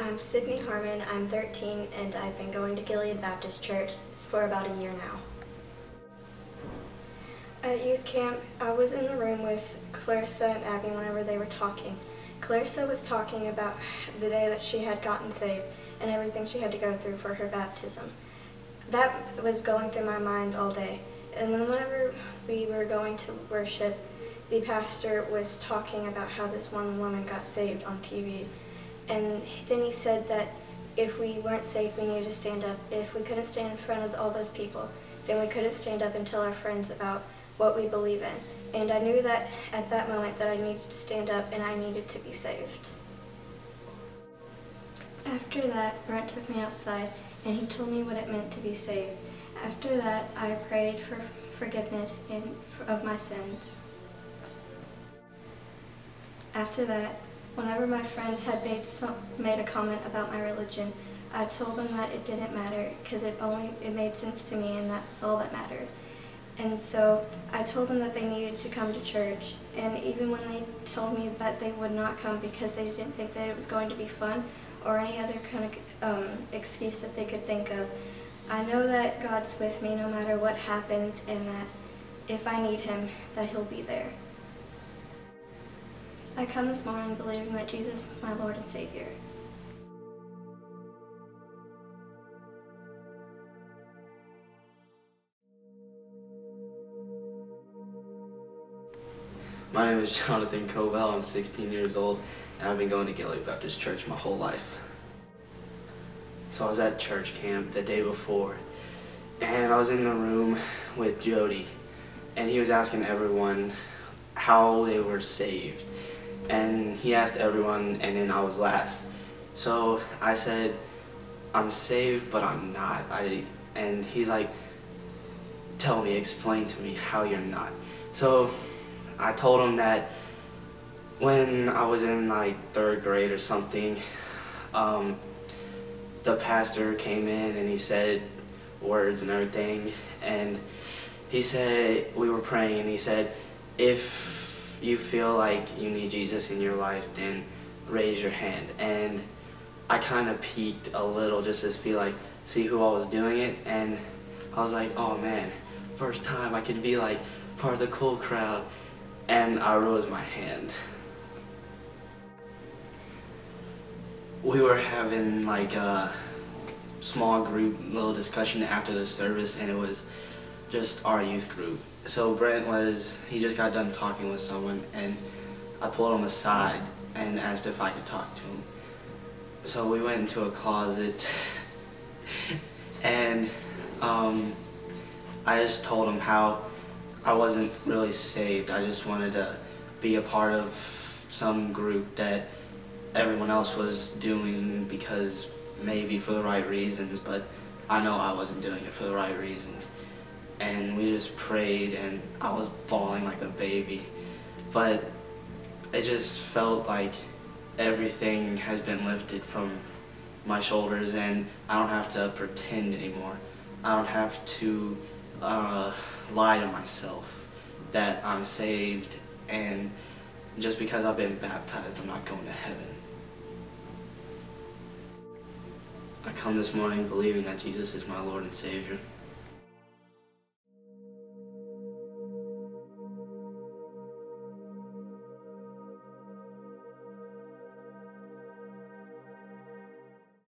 I'm Sydney Harmon, I'm 13, and I've been going to Gilead Baptist Church for about a year now. At youth camp, I was in the room with Clarissa and Abby whenever they were talking. Clarissa was talking about the day that she had gotten saved and everything she had to go through for her baptism. That was going through my mind all day. And then whenever we were going to worship, the pastor was talking about how this one woman got saved on TV. And then he said that if we weren't saved, we needed to stand up. If we couldn't stand in front of all those people, then we couldn't stand up and tell our friends about what we believe in. And I knew that at that moment that I needed to stand up and I needed to be saved. After that, Brent took me outside and he told me what it meant to be saved. After that, I prayed for forgiveness of my sins. After that, whenever my friends had made a comment about my religion, I told them that it didn't matter because it made sense to me and that was all that mattered. And so I told them that they needed to come to church, and even when they told me that they would not come because they didn't think that it was going to be fun or any other kind of excuse that they could think of, I know that God's with me no matter what happens and that if I need Him, that He'll be there. I come this morning believing that Jesus is my Lord and Savior. My name is Jonathan. I'm 16 years old, and I've been going to Gilead Baptist Church my whole life. So I was at church camp the day before, and I was in the room with Jody, and he was asking everyone how they were saved. And he asked everyone, and then I was last. So I said, I'm saved, but I'm not. And he's like, tell me, explain to me how you're not. So I told him that when I was in like 3rd grade or something, the pastor came in and he said words and everything, and he said, we were praying, and he said, if you feel like you need Jesus in your life, then raise your hand. And I kind of peeked a little just to be like, see who all was doing it, and I was like, oh man, first time I could be like part of the cool crowd. And I rose my hand. We were having like a small group little discussion after the service, and it was just our youth group. So Brent he just got done talking with someone, and I pulled him aside and asked if I could talk to him. So we went into a closet and I just told him how I wasn't really saved. I just wanted to be a part of some group that everyone else was doing because maybe for the right reasons, but I know I wasn't doing it for the right reasons. And we just prayed, and I was bawling like a baby. But it just felt like everything has been lifted from my shoulders, and I don't have to pretend anymore. I don't have to lie to myself that I'm saved, and just because I've been baptized, I'm not going to heaven. I come this morning believing that Jesus is my Lord and Savior.